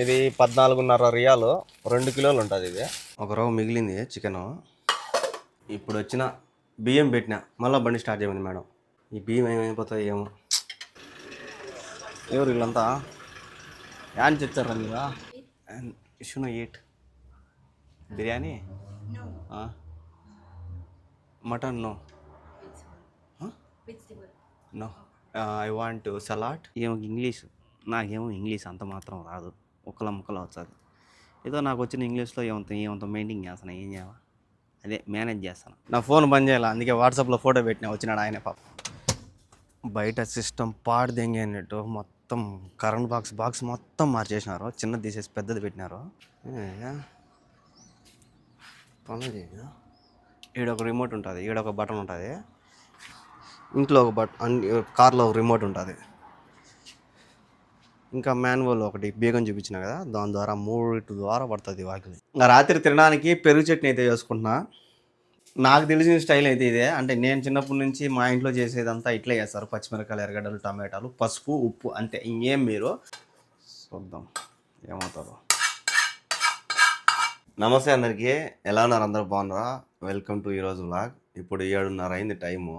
ఇది 14.5 రియాలు, 2 కిలోలు ఉంటుంది. ఇది ఒక రవ్వ మిగిలింది చికెను. ఇప్పుడు వచ్చిన బియ్యం పెట్టినా, మళ్ళీ బండి స్టార్ట్ చేయమంది మేడం. ఈ బియ్యం ఏమైపోతాయి ఏమో. ఎవరు వీళ్ళంతా యాన్ తెచ్చారా మీరు? ఇష్యూనో ate biryani, mutton no no, I want salad. ఏమో ఇంగ్లీష్, నాకేమో ఇంగ్లీష్ అంత మాత్రం రాదు, ముక్కలు వచ్చాది. ఏదో నాకు వచ్చిన ఇంగ్లీష్లో ఏమంత మెయింటైన్ చేస్తాను. ఏం చేయాలా, అదే మేనేజ్ చేస్తాను. నా ఫోన్ బంద్ చేయాలి, అందుకే వాట్సాప్లో ఫోటో పెట్టినా. వచ్చినాడు ఆయన పాప. బయట సిస్టమ్ పాడుదెంగి అన్నట్టు మొత్తం కరెంట్ బాక్స్ మొత్తం మార్చేసినారు. చిన్నది తీసేసి పెద్దది పెట్టినారు. ఈడొక రిమోట్ ఉంటుంది, ఈడొక బటన్ ఉంటుంది, ఇంట్లో ఒక కార్లో ఒక రిమోట్ ఉంటుంది, ఇంకా మాన్యువల్ ఒకటి బేగం చూపించిన కదా, దాని ద్వారా 3 ద్వారా పడుతుంది వాకిలి. ఇంకా రాత్రి తినడానికి పెరుగు చట్నీ అయితే చేసుకుంటున్నా. నాకు తెలిసిన స్టైల్ అయితే ఇదే. అంటే నేను చిన్నప్పటి నుంచి మా ఇంట్లో చేసేదంతా ఇట్లే చేస్తారు. పచ్చిమిరకాయలు, ఎర్రగడ్డలు, టమాటాలు, పసుపు, ఉప్పు, అంతే. ఇంకేం మీరు చూద్దాం ఏమవుతుందో. నమస్తే అందరికీ, ఎలా ఉన్నారు? అందరూ బాగున్నారా? వెల్కమ్ టు ఈరోజు వ్లాగ్. ఇప్పుడు 7:30 అయింది టైము.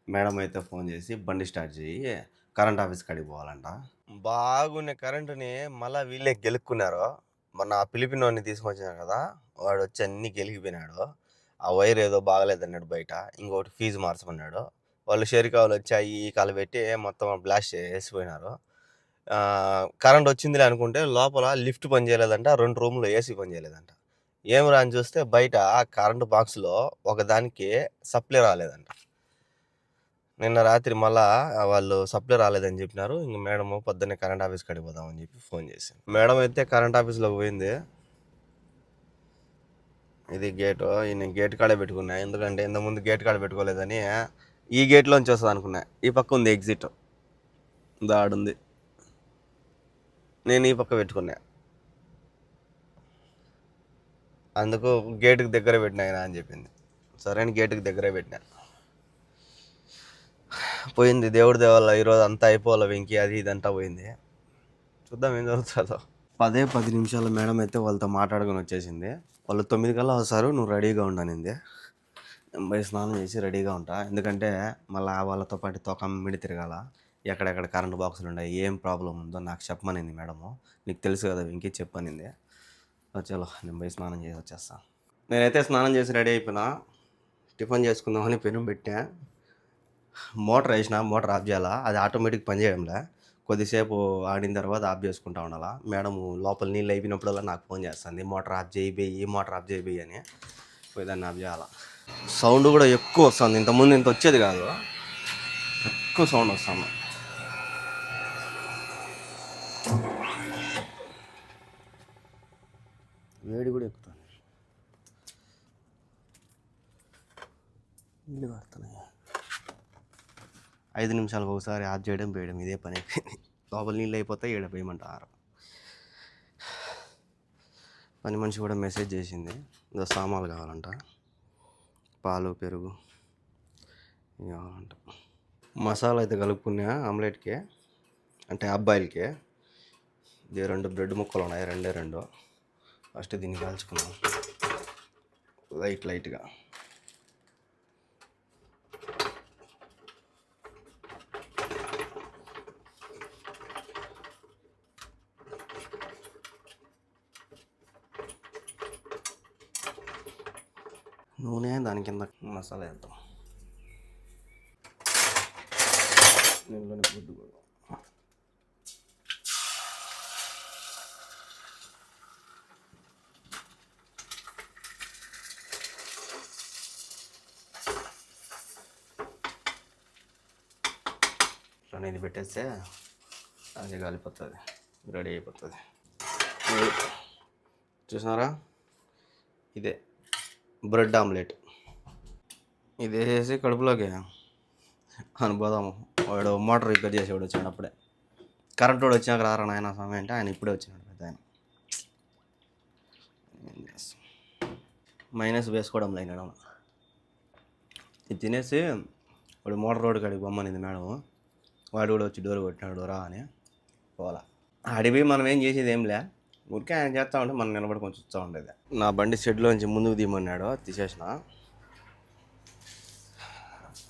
మేడం అయితే ఫోన్ చేసి బండి స్టార్ట్ చేయి, కరెంట్ ఆఫీస్ కాడికి పోవాలంట. బాగున్న కరెంటుని మళ్ళీ వీళ్ళే గెలుక్కున్నారు. మొన్న ఆ పిలిపినోడిని తీసుకొచ్చాను కదా, వాడు వచ్చి అన్నీ గెలిగిపోయినాడు. ఆ వైర్ ఏదో బాగలేదన్నాడు బయట, ఇంకొకటి ఫీజు మార్చమన్నాడు. వాళ్ళు షేరికావులు వచ్చి ఈ కాలు పెట్టి మొత్తం బ్లాస్ట్ చేసిపోయినారు. కరెంట్ వచ్చిందిలే అనుకుంటే లోపల లిఫ్ట్ పని చేయలేదంట, 2 రూమ్లో ఏసీ పని చేయలేదంట. ఏం రాని చూస్తే బయట కరెంటు బాక్స్లో ఒకదానికి సప్లై రాలేదంట. నిన్న రాత్రి మళ్ళా వాళ్ళు సప్లై రాలేదని చెప్పినారు. ఇంక మేడం పొద్దున్నే కరెంట్ ఆఫీస్కి అడిగిపోదామని చెప్పి ఫోన్ చేశాను. మేడం అయితే కరెంట్ ఆఫీస్లోకి పోయింది. ఇది గేటు, నేను గేట్ కాడే పెట్టుకున్నా. ఎందుకంటే ఇంతకుముందు గేట్ కాడ పెట్టుకోలేదని ఈ గేట్లోంచి వస్తుంది అనుకున్నా. ఈ పక్క ఉంది ఎగ్జిట్, దాడుంది, నేను ఈ పక్క పెట్టుకున్నా. అందుకు గేటుకి దగ్గర పెట్టినా ఆయన అని చెప్పింది. సరే అని గేటుకి దగ్గరే పెట్టినా. పోయింది దేవుడి దేవాల. ఈరోజు అంతా అయిపోవాలి, వెంకీ అది ఇదంతా పోయింది. చూద్దాం ఏం జరుగుతుందో. 10 నిమిషాలు మేడం అయితే వాళ్ళతో మాట్లాడుకొని వచ్చేసింది. వాళ్ళు 9 కల్లా వస్తారు, నువ్వు రెడీగా ఉండనింది. పోయి స్నానం చేసి రెడీగా ఉంటా. ఎందుకంటే మళ్ళీ వాళ్ళతో పాటు తొకమ్మిడి తిరగాల. ఎక్కడెక్కడ కరెంట్ బాక్సులు ఉన్నాయి, ఏం ప్రాబ్లం ఉందో నాకు చెప్పమనింది మేడము. నీకు తెలుసు కదా వెంకీ, చెప్పనింది. చలో నేను పోయి స్నానం చేసి వచ్చేస్తాను. నేనైతే స్నానం చేసి రెడీ అయిపోయినా. టిఫిన్ చేసుకుందామని పెనం పెట్టా. మోటార్ వేసిన, మోటార్ ఆఫ్ చేయాలా, అది ఆటోమేటిక్ పనిచేయడంలే. కొద్దిసేపు ఆడిన తర్వాత ఆఫ్ చేసుకుంటా ఉండాలా. మేడం లోపల నీళ్ళు అయిపోయినప్పుడల్లా నాకు ఫోన్ చేస్తుంది, మోటార్ ఆఫ్ చేయబోయి, మోటార్ ఆఫ్ చేయబోయి అని. పోయి దాన్ని ఆఫ్ చేయాలా. సౌండ్ కూడా ఎక్కువ వస్తుంది, ఇంతకుముందు ఇంత వచ్చేది కాదు, ఎక్కువ సౌండ్ వస్తుంది. వేడి కూడా ఎక్కుతుంది. నీళ్ళు పడుతున్నాయి. 5 నిమిషాలకు ఒకసారి ఆఫ్ చేయడం వేయడం ఇదే పని అయిపోయింది. లోపల నీళ్ళు అయిపోతే ఈడ వేయమంటారు. పని మనిషి కూడా మెసేజ్ చేసింది, ఏదో సామాన్లు కావాలంట, పాలు, పెరుగు కావాలంట. మసాలా అయితే కలుపుకున్నా ఆమ్లెట్కి, అంటే అబ్బాయిలకి. ఇది 2 బ్రెడ్ ముక్కలు ఉన్నాయి, 2 ఫస్ట్ దీన్ని కాల్చుకున్నాం లైట్గా. నూనె, దాని కింద మసాలా వేద్దాం. నీళ్ళని గుడ్డు కూడా ఇది పెట్టేస్తే అది కాలిపోతుంది, రెడీ అయిపోతుంది. చూసినారా, ఇదే బ్రెడ్ ఆమ్లెట్. ఇది వేసేసి కడుపులోకి అనుపోదాము. వాడు మోటార్ రిపేర్ చేసేవాడు వచ్చాడు అప్పుడే. కరెంట్ వాడు వచ్చాక రారా నాయన సమయం అంటే ఆయన ఇప్పుడే వచ్చినాడు పెద్ద ఆయన. ఏం చేస్తాం, మైనస్ వేసుకోవడం లేనడం. ఇది తినేసి వాడు మోటార్ రోడ్ కాడికి బొమ్మనింది మేడం. వాడు కూడా వచ్చి డోర్ కొట్టినాడు రా అని. పోలా అడివి మనం ఏం చేసేది ఏంలే, ఊరికే ఆయన చేస్తా ఉంటే మనం నిలబడి కొంచెం చూస్తూ ఉండేది. నా బండి షెడ్లోంచి ముందుకు తీయమన్నాడు, తీసేసిన.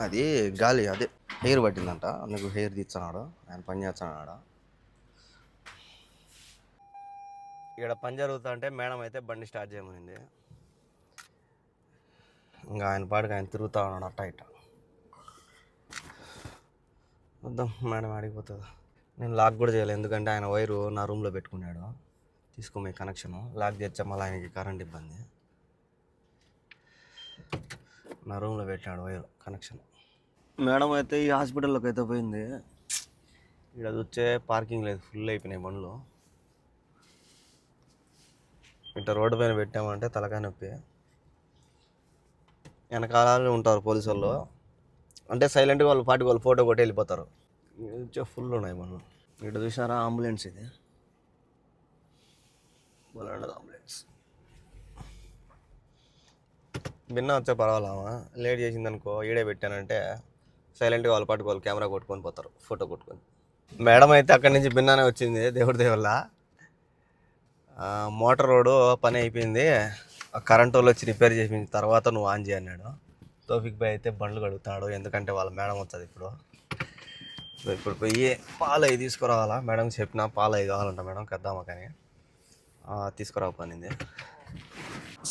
అది గాలి అదే హెయిర్ పట్టిందంట, అందుకు హెయిర్ తీస్తున్నాడు, ఆయన పని చేస్తున్నాడు. ఇక్కడ పని జరుగుతా అంటే మేడం అయితే బండి స్టార్ట్ చేయమనింది. ఇంకా ఆయన పాటికి ఆయన తిరుగుతూ ఉన్నాడు అట్ట ఇట్ట. వద్దాం మేడం ఆడిపోతుంది. నేను లాక్ కూడా చేయలేదు, ఎందుకంటే ఆయన వైరు నా రూమ్లో పెట్టుకున్నాడు, తీసుకోమే కనెక్షను. లాక్ తెచ్చా మళ్ళీ ఆయనకి కరెంట్ ఇబ్బంది. నా రూమ్లో పెట్టినాడు వైరు కనెక్షన్. మేడం అయితే ఈ హాస్పిటల్లోకి అయితే పోయింది. ఇక్కడ వచ్చే పార్కింగ్ లేదు, ఫుల్ అయిపోయినాయి బండ్లు. ఇట్లా రోడ్డు పైన పెట్టామంటే తలకాయ నొప్పి. వెనకాల ఉంటారు పోలీసు వాళ్ళు, అంటే సైలెంట్గా వాళ్ళు పాటికి వాళ్ళు ఫోటో కొట్టి వెళ్ళిపోతారు. వచ్చే ఫుల్ ఉన్నాయి బండ్లు. ఇక్కడ చూసారా అంబులెన్స్, ఇది బోలాండది అంబులెన్స్. భిన్న వచ్చే పర్వాలేమా, లేట్ చేసింది అనుకో ఈడే పెట్టానంటే సైలెంట్గా వాళ్ళు పాటుకు వాళ్ళు కెమెరా కొట్టుకొని పోతారు, ఫోటో కొట్టుకొని. మేడం అయితే అక్కడి నుంచి భిన్నానే వచ్చింది దేవుడి దేవుళ్ళ. మోటార్ రోడ్డు పని అయిపోయింది, కరెంట్ వాళ్ళు వచ్చి రిపేర్ చేసిన తర్వాత నువ్వు ఆన్ చేయన్నాడు. తోఫిక్ బాయ్ అయితే బండ్లు కడుగుతాడు, ఎందుకంటే వాళ్ళ మేడం వస్తుంది ఇప్పుడు. ఇప్పుడు పోయి పాలు అవి తీసుకురావాలా, మేడం చెప్పిన పాలు అవి కావాలంట మేడం కద్దామా, కానీ తీసుకురావు పనింది.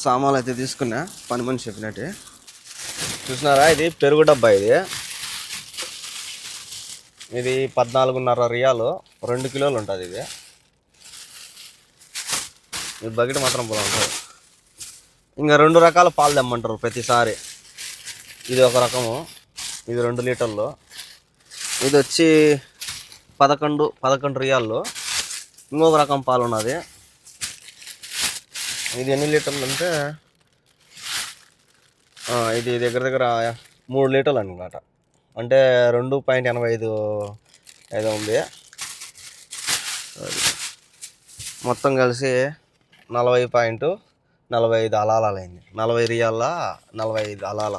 సామాన్లు అయితే తీసుకున్నా పని మనిషి చెప్పినట్టు. చూసినారా, ఇది పెరుగు డబ్బా, ఇది 14.5 రియాలు, 2 కిలోలు ఉంటుంది ఇది. ఈ బకెట్ మాత్రం పొలం ఉంటుంది. ఇంకా 2 రకాల పాలు తెమ్మంటారు ప్రతిసారి. ఇది ఒక రకము, ఇది 2 లీటర్లు. ఇది వచ్చి 11 రియాల్లో. ఇంకొక రకం పాలు ఉన్నది, ఇది ఎన్ని లీటర్లు అంటే ఇది దగ్గర దగ్గర 3 లీటర్లు అనమాట, అంటే 2.85 ఏదో ఉంది. మొత్తం కలిసి 40.45 అలాలైంది. 40 రియాల 45 అలాల.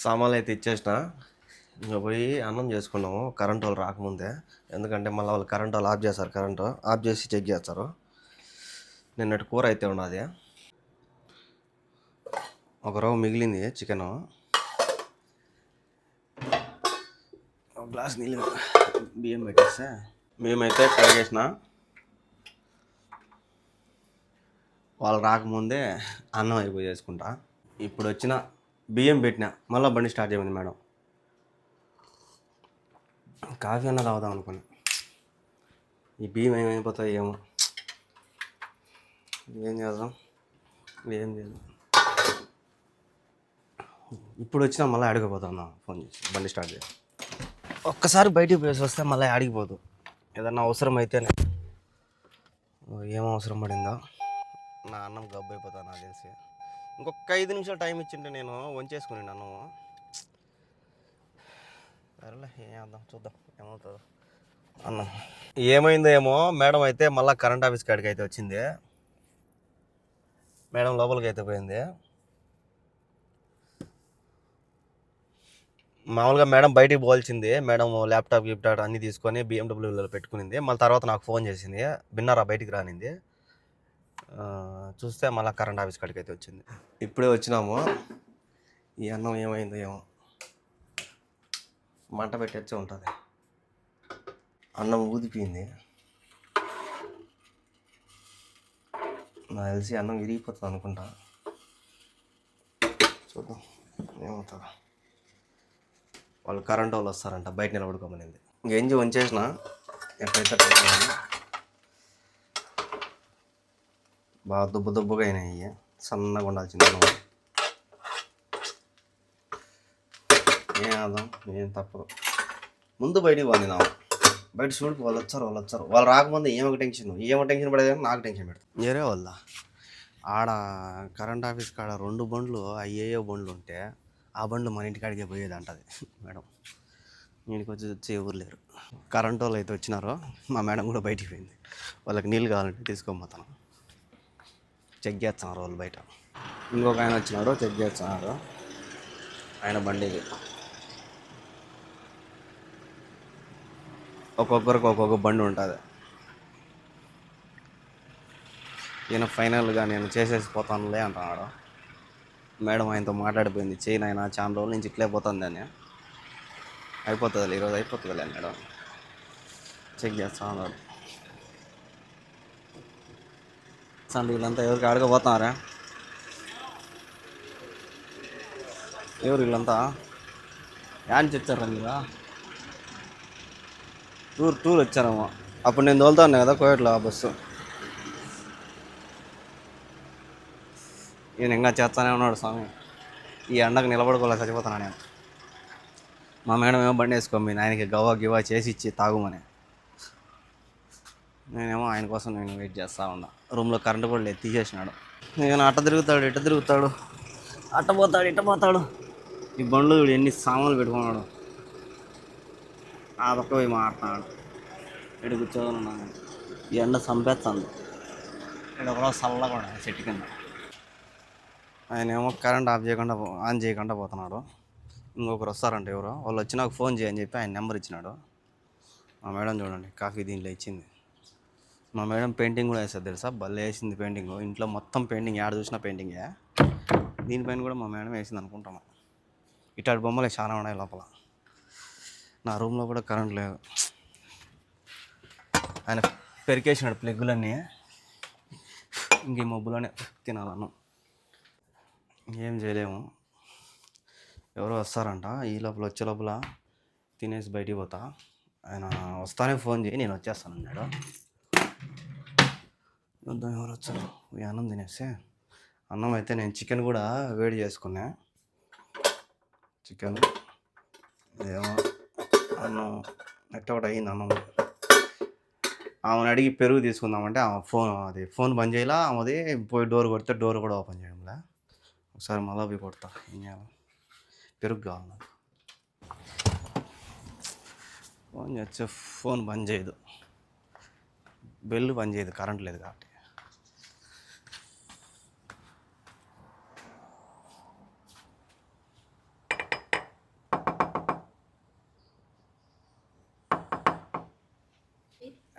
సామాన్లు అయితే ఇచ్చేసిన, ఇంకా పోయి అన్నం చేసుకున్నాము కరెంట్ వాళ్ళు రాకముందే, ఎందుకంటే మళ్ళీ వాళ్ళు కరెంట్ వాళ్ళు ఆఫ్ చేస్తారు, కరెంటు ఆఫ్ చేసి చెక్ చేస్తారు. నిన్నటి కూర అయితే ఉన్నది, ఒక రవ్వ మిగిలింది చికెను. ఒక గ్లాస్ నీళ్ళు బియ్యం పెట్టేస్తే మేమైతే కడిగేసిన. వాళ్ళు రాకముందే అన్నం అయిపోయి చేసుకుంటా. ఇప్పుడు వచ్చిన బియ్యం పెట్టినా, మళ్ళీ బండి స్టార్ట్ చేయమంది మేడం. కాఫీ అన్న తాగుదాం అనుకున్నా, ఈ బియ్యం ఏమైపోతాయి ఏమో, ఏం చేద్దాం ఏం చేద్దాం. ఇప్పుడు వచ్చినా మళ్ళీ అడిగిపోతాను, ఫోన్ చేసి బండి స్టార్ట్ చేయాలి. ఒక్కసారి బయటికి పోయేసి వస్తే మళ్ళీ అడిగిపోదు, ఏదన్నా అవసరం అయితేనే. ఏం అవసరం పడిందో, నా అన్నం గబ్బు అయిపోతాను నాకు తెలిసి. ఇంకొక 5 నిమిషాలు టైం ఇచ్చింటే నేను వంచేసుకుని అన్నము. సరేలే ఏం చేద్దాం, చూద్దాం ఏమవుతుందో. అన్నం ఏమైందో ఏమో, మేడం అయితే మళ్ళీ కరెంట్ ఆఫీస్ కాడికి అయితే వచ్చింది. మేడం లోపలికి అయితే పోయింది. మామూలుగా మేడం బయటికి పోవాల్సింది, మేడం ల్యాప్టాప్ గిప్టాప్ అన్నీ తీసుకొని BMW పెట్టుకునింది. మళ్ళీ తర్వాత నాకు ఫోన్ చేసింది, విన్నారా బయటికి రానింది. చూస్తే మళ్ళీ కరెంట్ ఆఫీస్ కాడికి అయితే వచ్చింది. ఇప్పుడే వచ్చినాము, ఈ అన్నం ఏమైందో ఏమో, మంట పెట్టేచ్చే ఉంటుంది. అన్నం ఊదిపోయింది, నాకు తెలిసి అన్నం విరిగిపోతుంది అనుకుంటా. చూద్దాం ఏమవుతుందో. వాళ్ళు కరెంట్ వాళ్ళు వస్తారంట, బయట నిలబడుకోమనింది. గంజి వంచేసిన, ఎట్లయితే బాగా దుబ్బుగా అయినాయి, సన్నగా ఉండాల్సింది. ఏం ఆదాం, ఏం తప్పదు. ముందు బయటికి పోయింది, బయట చూడుకు వాళ్ళు వచ్చారు. వాళ్ళు రాకముందు ఏమో టెన్షన్ పడేది, నాకు టెన్షన్ పెడతారు. వేరే వాళ్ళ ఆడ కరెంట్ ఆఫీస్ కాడ 2 బండ్లు అయ్యేయో బండ్లు ఉంటే, ఆ బండ్లు మన ఇంటికాడికే పోయేది అంటది మేడం. ఇంటికి వచ్చి ఎవరు లేరు. కరెంట్ వాళ్ళు అయితే వచ్చినారో, మా మేడం కూడా బయటికి పోయింది. వాళ్ళకి నీళ్ళు కావాలంటే తీసుకోపోతాను. చెక్ చేస్తున్నారు వాళ్ళు బయట. ఇంకొక ఆయన వచ్చినాడు, చెక్ చేస్తున్నారు. ఆయన బండికి ఒక్కొక్కరికి ఒక్కొక్క బండి ఉంటుంది. ఈయన ఫైనల్గా నేను చేసేసి పోతానులే అంటున్నాడు. మేడం ఆయనతో మాట్లాడిపోయింది, చేయి నాయన చాలా రోజుల నుంచి ఇట్లే పోతుంది అని. అయిపోతుంది ఈరోజు, అయిపోతుందిలే మేడం. చెక్ చేస్తా ఉన్నాడు. వీళ్ళంతా ఎవరికి అడగబోతున్నారా? ఎవరు వీళ్ళంతా? యాన్ వచ్చారా మీరు? టూర్ వచ్చారేమో. అప్పుడు నేను తోలుతాను కదా కోయట్లో ఆ బస్సు. ఈయన ఇంకా చేస్తానే ఉన్నాడు స్వామి. ఈ ఎండకు నిలబడుకోలే చచ్చిపోతున్నాను నేను. మా మేడం ఏమో బండి వేసుకోమి ఆయనకి గవా గివా చేసి ఇచ్చి తాగుమని. నేనేమో ఆయన కోసం నేను వెయిట్ చేస్తూ ఉన్నా. రూమ్లో కరెంటు కూడా లేదు, తీసేసినాడు. నేను అట్ట తిరుగుతాడు, ఇట్ట తిరుగుతాడు, అట్ట పోతాడు, ఇట్ట పోతాడు. ఈ బండ్లు ఎన్ని సామాన్లు పెట్టుకున్నాడు. ఆ పక్క పోయి మాట్లాడుతున్నాడు. ఇక్కడ కూర్చోని ఉన్నాను. ఈ ఎండ చంపేస్తుంది. ఇక్కడ కూడా చల్లగా కూడా చెట్టు కింద. ఆయన ఏమో కరెంట్ ఆన్ చేయకుండా పోతున్నాడు. ఇంకొకరు వస్తారంట ఎవరో, వాళ్ళు వచ్చి నాకు ఫోన్ చేయని చెప్పి ఆయన నెంబర్ ఇచ్చినాడు. మా మేడం చూడండి కాఫీ దీంట్లో ఇచ్చింది. మా మేడం పెయింటింగ్ కూడా వేస్తుంది తెలుసా, భలే వేసింది పెయింటింగ్. ఇంట్లో మొత్తం పెయింటింగ్, ఏడ చూసినా పెయింటింగే. దీనిపైన కూడా మా మేడం వేసింది అనుకుంటున్నాను. ఇట్లాంటి బొమ్మలే చాలా ఉన్నాయి లోపల. నా రూమ్లో కూడా కరెంట్ లేదు. ఆయన పెరికేసినాడు ప్లగ్గులన్నీ. ఇంక ఈ మబ్బులోనే తినాలను, ఏం చేయలేము. ఎవరో వస్తారంట. ఈ లోపల వచ్చే లోపల తినేసి బయటికి పోతా. ఆయన వస్తానే ఫోన్ చేయి, నేను వచ్చేస్తాను అన్నాడు. చూద్దాం ఎవరు వచ్చారు. ఈ అన్నం తినేస్తే, అన్నం అయితే నేను చికెన్ కూడా వేడి చేసుకున్నా. చికెన్ ఏమో అన్నం నెట్ ఒకటి అయ్యింది. అన్నం ఆమెను అడిగి పెరుగు తీసుకుందామంటే ఆమె ఫోన్ బంద్ చేయాలా. ఆమెది పోయి డోర్ కొడితే డోర్ కూడా ఓపెన్ చేయడంలే. ఒకసారి మళ్ళీ పోయి కొడతా. ఏం చేయాలి, పెరుగు కావాలి నాకు. ఫోన్ చేస్తే ఫోన్ బంద్ చేయదు, బెల్ బంద్ చేయదు, కరెంట్ లేదు కాబట్టి.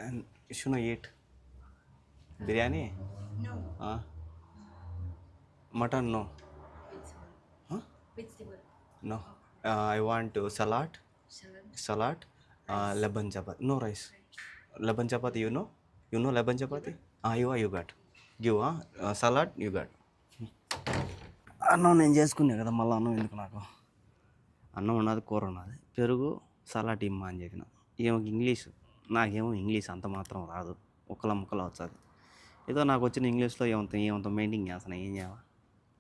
And you should not eat biryani? No. Mutton? No. Huh? Vegetable? No. I want salad. Salad. Leban chapati. No rice. Leban chapati, you know? You know Leban chapati? You got. Give salad, you got. అన్నం నేను చేసుకున్నా కదా, మళ్ళీ అన్నం ఎందుకు నాకు? అన్నం ఉన్నది, కూర ఉన్నది, పెరుగు సలాడ్ ఇమ్మా అని చెప్పిన. ఏమో ఇంగ్లీషు, నాకేమో ఇంగ్లీష్ అంత మాత్రం రాదు, ముక్కలు వచ్చాది. ఏదో నాకు వచ్చిన ఇంగ్లీష్లో ఏమంత మెయింటైన్ చేస్తాను. ఏం చేయాలి,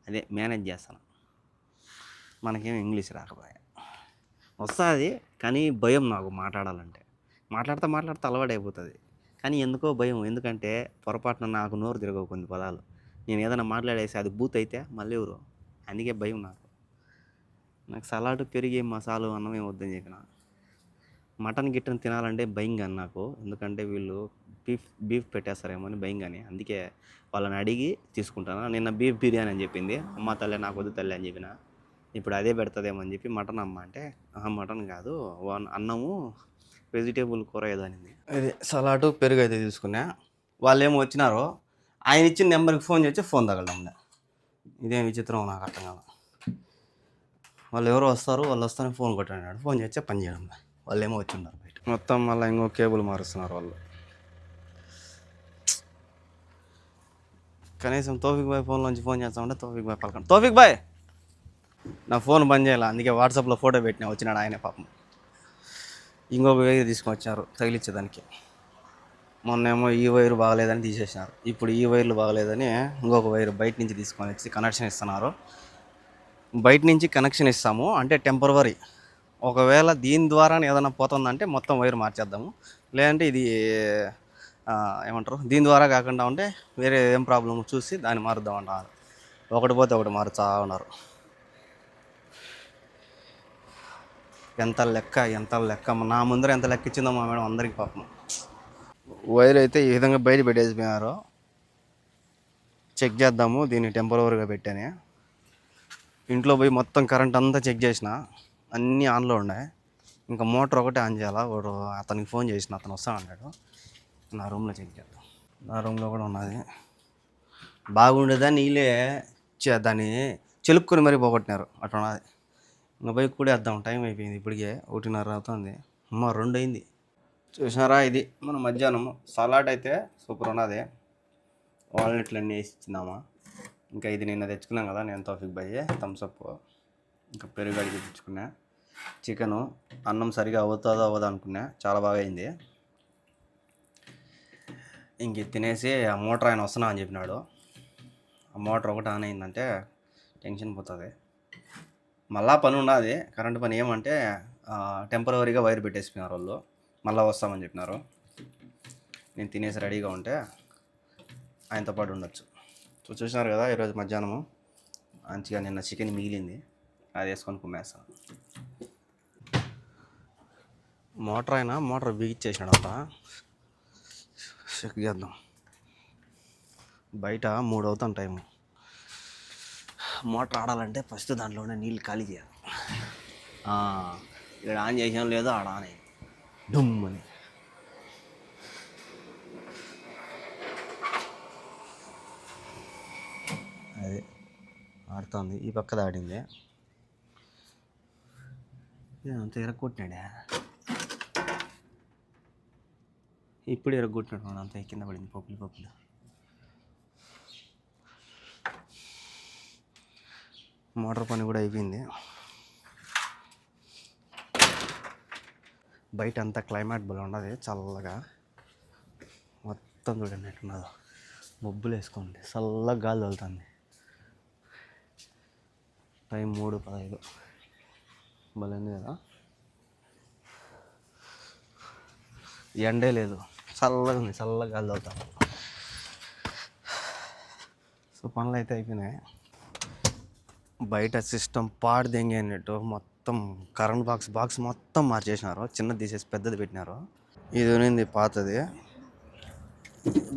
అదే మేనేజ్ చేస్తాను. మనకేమో ఇంగ్లీష్ రాకపోయా. వస్తుంది కానీ భయం నాకు మాట్లాడాలంటే. మాట్లాడితే అలవాటైపోతుంది. కానీ ఎందుకో భయం. ఎందుకంటే పొరపాటున నాకు నోరు తిరగవు కొన్ని పదాలు. నేను ఏదైనా మాట్లాడేసి అది బూత్ అయితే మళ్ళీ ఎవరు, అందుకే భయం నాకు. సలాడ్, పెరిగి, మసాలు, అన్నం ఏం వద్దని చెప్పిన. మటన్ గిట్టని తినాలంటే భయం కానీ నాకు. ఎందుకంటే వీళ్ళు బీఫ్ పెట్టేస్తారేమో అని భయం కానీ. అందుకే వాళ్ళని అడిగి తీసుకుంటాను. నిన్న బీఫ్ బిర్యానీ అని చెప్పింది. అమ్మ తల్లి నాకు వద్దు తల్లి అని చెప్పిన. ఇప్పుడు అదే పెడుతుందేమో అని చెప్పి మటన్ అమ్మ అంటే, మటన్ కాదు అన్నము వెజిటేబుల్ కూర ఏదో అనింది. ఇది సలాడ్, పెరుగు అయితే తీసుకున్నా. వాళ్ళు ఏమో వచ్చినారో, ఆయన ఇచ్చిన నెంబర్కి ఫోన్ చేసి ఫోన్ తగలడం. ఇదేం విచిత్రం నాకు అర్థం కాదు. వాళ్ళు ఎవరో వస్తారు, వాళ్ళు వస్తానే ఫోన్ కొట్టాడు. ఫోన్ చేస్తే పని చేయడం. వాళ్ళు ఏమో వచ్చి ఉన్నారు బయట. మొత్తం మళ్ళీ ఇంకో కేబుల్ మారుస్తున్నారు వాళ్ళు. కనీసం తోఫిక్ బాయ్ ఫోన్లోంచి ఫోన్ చేస్తామంటే తోఫిక్ బాయ్ పలకండి. తోఫిక్ బాయ్, నా ఫోన్ బంద్ చేయాలి, అందుకే వాట్సాప్లో ఫోటో పెట్టినా. వచ్చినాడు ఆయనే పాపం. ఇంకొక వైర్ తీసుకొచ్చారు తగిలిచ్చేదానికి. మొన్నేమో ఈ వైరు బాగలేదని తీసేసినారు. ఇప్పుడు ఈ వైర్లు బాగలేదని ఇంకొక వైరు బయట నుంచి తీసుకొని వచ్చి కనెక్షన్ ఇస్తున్నారు. బయట నుంచి కనెక్షన్ ఇస్తాము అంటే టెంపరవరీ. ఒకవేళ దీని ద్వారా ఏదైనా పోతుందంటే మొత్తం వైర్ మార్చేద్దాము. లేదంటే ఇది ఏమంటారు, దీని ద్వారా కాకుండా ఉంటే వేరే ఏం ప్రాబ్లమ్ చూసి దాన్ని మారుద్దాం అంటారు. ఒకటి పోతే ఒకటి మారుతా ఉన్నారు. ఎంత లెక్క నా ముందర ఎంత లెక్క ఇచ్చిందో మా మేడం అందరికి పాపం. వైర్ అయితే ఈ విధంగా బయట పెట్టేసిపోయినారు. చెక్ చేద్దాము దీన్ని టెంపరవరీగా పెట్టాను. ఇంట్లో పోయి మొత్తం కరెంట్ అంతా చెక్ చేసిన, అన్నీ ఆన్లో ఉన్నాయి. ఇంకా మోటార్ ఒకటే ఆన్ చేయాలా. అతనికి ఫోన్ చేసిన, అతను వస్తా అన్నాడు. నా రూమ్లో చెక్ చేద్దాం. నా రూమ్లో కూడా ఉన్నది. బాగుండేదా నీళ్ళే దాన్ని చెలుపుకొని మరీ పోగొట్టినారు అట్లా ఉన్నది. ఇంకా పోయి కూడేద్దాం, టైం అయిపోయింది ఇప్పటికే 1:30 అవుతుంది. 2 అయింది. చూసినారా, ఇది మన మధ్యాహ్నం సలాడ్ అయితే సూపర్ ఉన్నది. వాల్నట్లు అన్నీ వేసి ఇచ్చిందామా. ఇంకా ఇది నిన్న తెచ్చుకున్నాం కదా నేను తోఫిక్ భయ్య థమ్స్అప్, ఇంకా పెరుగు అడిగి తెచ్చుకున్నా. చికెను, అన్నం సరిగా అవుతుందో అవ్వదు అనుకున్నా, చాలా బాగా అయింది. ఇంక తినేసి ఆ మోటార్ ఆయన వస్తున్నా అని చెప్పినాడు. ఆ మోటార్ ఒకటి ఆన్ అయిందంటే టెన్షన్ పోతుంది. మళ్ళా పని ఉన్నది, కరెంటు పని. ఏమంటే టెంపరవరీగా వైర్ పెట్టేసిపోయినారు వాళ్ళు, మళ్ళీ వస్తామని చెప్పినారు. నేను తినేసి రెడీగా ఉంటే ఆయనతో పాటు ఉండొచ్చు. చూసినారు కదా, ఈరోజు మధ్యాహ్నము మంచిగా నిన్న చికెన్ మిగిలింది, అది వేసుకొని కుమ్మేస్తాను. మోటార్ బిగిచ్చేసినాడంట, చెక్ చేద్దాం. బయట 3 అవుతాం టైము. మోటార్ ఆడాలంటే ఫస్ట్ దాంట్లోనే నీళ్ళు ఖాళీ చేయాలి. ఇక్కడ ఆన్ చేసాం లేదో ఆడ ఆన్ అయ్యింది డుమ్ అని. అదే ఆడుతుంది, ఈ పక్కది ఆడింది. అంత ఎరగొట్టినాడా, ఇప్పుడు ఎరగొట్టినాడు అంతా కింద పడింది పప్పులు. మోటార్ పని కూడా అయిపోయింది. బయట అంతా క్లైమేట్ బాగా ఉన్నది, చల్లగా. మొత్తం చూడండి ఎట్టున్నదో, మబ్బులు వేసుకోండి, చల్లగా గాలి తగులుతుంది. టైం 3:15 భలేంది కదా. ఎండే లేదు, చల్లగా ఉంది, చల్లగా గాలి తగులుతుంది. సో పనులు అయితే అయిపోయినాయి. బయట సిస్టమ్ పాడు దెంగి అన్నట్టు మొత్తం కరెంట్ బాక్స్ మొత్తం మార్చేసినారు. చిన్నది తీసేసి పెద్దది పెట్టినారు. ఇది ఉన్నింది పాతది,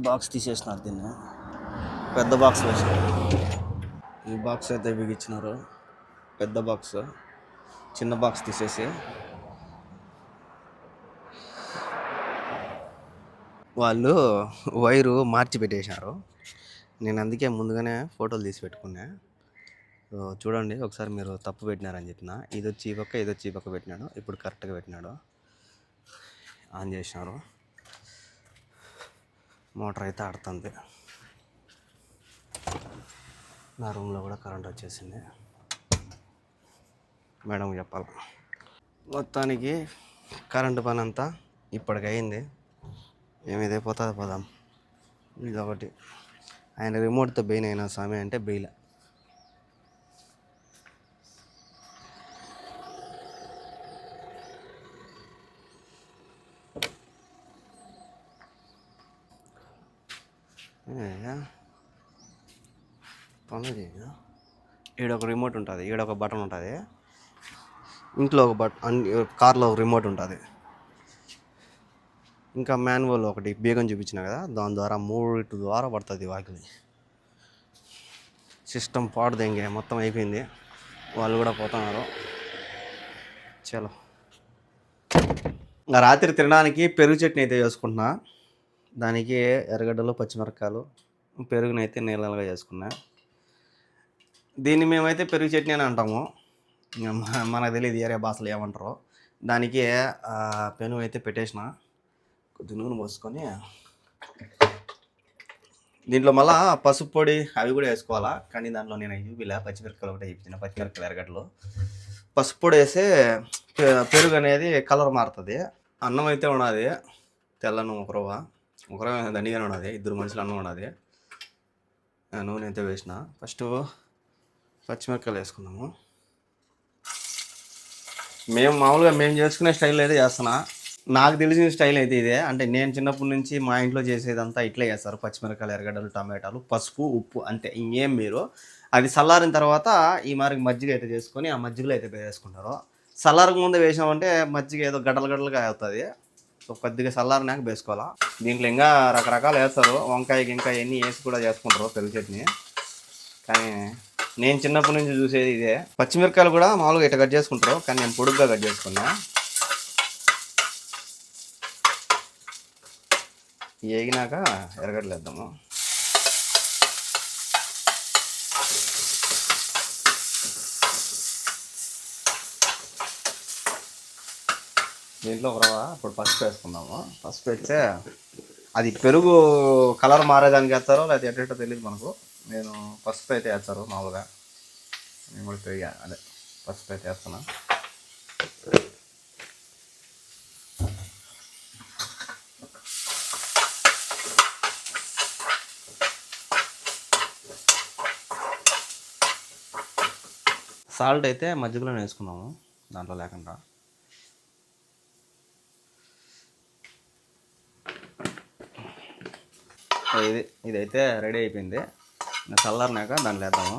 బాక్స్ తీసేసినారు, దీన్ని పెద్ద బాక్స్ వేసినారు. ఈ బాక్స్ అయితే బిగించినారు, పెద్ద బాక్స్. చిన్న బాక్స్ తీసేసి వాళ్ళు వైరు మార్చి పెట్టేసినారు. నేను అందుకే ముందుగానే ఫోటోలు తీసి పెట్టుకున్నా. సో చూడండి ఒకసారి, మీరు తప్పు పెట్టినారని చెప్పిన. ఇది వచ్చి ఈ పక్క పెట్టినాడు, ఇప్పుడు కరెక్ట్గా పెట్టినాడు. ఆన్ చేసినారు, మోటార్ అయితే ఆడుతుంది. నా రూమ్లో కూడా కరెంట్ వచ్చేసింది. మేడం చెప్పాలి. మొత్తానికి కరెంటు పని అంతా ఇప్పటికయింది. ఏమిదే పోతుంది, పోదాం. ఇదొకటి, ఆయన రిమోట్తో బెయిన్ అయినా స్వామి అంటే బెయిలే. పనులు ఈడొక రిమోట్ ఉంటుంది, ఈడొక బటన్ ఉంటుంది, ఇంట్లో ఒక కార్లో ఒక రిమోట్ ఉంటుంది, ఇంకా మాన్యువల్ ఒకటి బేగం చూపించిన కదా, దాని ద్వారా 3 ద్వారా పడుతుంది వాకిలి. సిస్టమ్ పాడుదెంగే మొత్తం అయిపోయింది. వాళ్ళు కూడా పోతున్నారు. చలో, ఇంకా రాత్రి తినడానికి పెరుగు చట్నీ అయితే చేసుకుంటున్నా. దానికి ఎర్రగడ్డలు, పచ్చిమిరపకాయలు, పెరుగునైతే నీళ్ళగా చేసుకున్నా. దీన్ని మేమైతే పెరుగు చట్నీ అని అంటాము, మనకు తెలియదు ఏరే భాషలు ఏమంటారో. దానికి పెరుగు అయితే పెట్టేసిన, కొద్ది నూనె పోసుకొని దీంట్లో మళ్ళీ పసుపు పొడి అవి కూడా వేసుకోవాలా. కానీ దాంట్లో నేను చూపిలే, పచ్చిమిరపకాయలు ఒకటే చూపించిన, పచ్చిమిరపకాయలు, ఎర్రగడ్డలు, పసుపు పొడి వేస్తే పెరుగు అనేది కలర్ మారుతుంది. అన్నం అయితే ఉన్నది, తెల్లను ఒకరవ దండిగానే ఉన్నది, 2 మనుషులు అన్నం ఉన్నది. నూనె అయితే వేసిన. ఫస్ట్ పచ్చిమిరపకాయలు వేసుకున్నాము. మామూలుగా మేము చేసుకునే స్టైల్ అయితే చేస్తున్నా. నాకు తెలిసిన స్టైల్ అయితే ఇదే. అంటే నేను చిన్నప్పటి నుంచి మా ఇంట్లో చేసేదంతా ఇట్లే చేస్తారు. పచ్చిమిరపకాయలు, ఎర్రగడ్డలు, టమాటాలు, పసుపు, ఉప్పు, అంతే, ఇంకేం. మీరు అది చల్లారిన తర్వాత ఈ మారికి మజ్జిగ అయితే చేసుకొని ఆ మజ్జిగలో అయితే వేసుకుంటారు. చల్లారకు ముందే వేసామంటే మజ్జిగ ఏదో గడ్డలుగా అవుతుంది. సో కొద్దిగా చల్లారినాక వేసుకోవాలా. దీంట్లో ఇంకా రకరకాలు వేస్తారు, వంకాయ గింకాయ అన్నీ వేసి కూడా చేసుకుంటారు పెరుగు చట్నీ. కానీ నేను చిన్నప్పటి నుంచి చూసేది ఇదే. పచ్చిమిరపకాయలు కూడా మామూలుగా ఇట్లా కట్ చేసుకుంటారు, కానీ నేను పొడుగ్గా కట్ చేసుకున్నా. వేగినాక ఎర్రగడ్డలు వేద్దాము. దీంట్లో ఒక రవ్వ ఇప్పుడు పసుపు వేసుకుందాము. పసుపు వేస్తే అది పెరుగు కలర్ మారేదానికి వేస్తారో లేకపోతే ఎట్టేటో తెలియదు మనకు. నేను పసుపు అయితే వేస్తారు మామూలుగా. నేను కూడా పెరిగా అదే పసుపు అయితే వేస్తున్నా. సాల్ట్ అయితే మజ్జిగలో వేసుకున్నాము, దాంట్లో లేకుండా. ఇదైతే రెడీ అయిపోయింది. చల్లారినాక దాంట్లో వేద్దాము.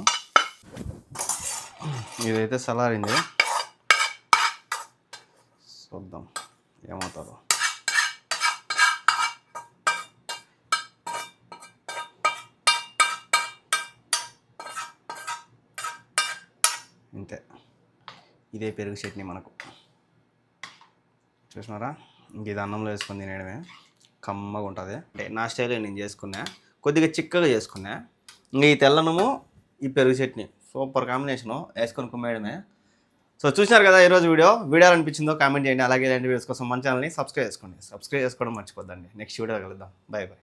ఇదైతే చల్లారింది, చూద్దాం ఏమవుతుందో. ఇంతే, ఇదే పెరుగు చట్నీ మనకు. చూసినారా, ఇంక ఇది అన్నంలో వేసుకొని తినేయడమే, కమ్మగా ఉంటుంది. అంటే నా స్టైల్లో నేను చేసుకున్నా, కొద్దిగా చిక్కగా చేసుకున్నా. ఇంక ఈ తెల్లనము ఈ పెరుగు చట్నీ సూపర్ కాంబినేషను, వేసుకొని కుమ్మేయడమే. సో చూసినారు కదా ఈరోజు వీడియో అనిపించిందో కామెంట్ చేయండి. అలాగే ఇలాంటి వీడియోస్ కోసం మన ఛానల్ని సబ్స్క్రైబ్ చేసుకోండి. సబ్స్క్రైబ్ చేసుకోవడం మర్చిపోద్దండి. నెక్స్ట్ వీడియో కలుద్దాం. Bye bye.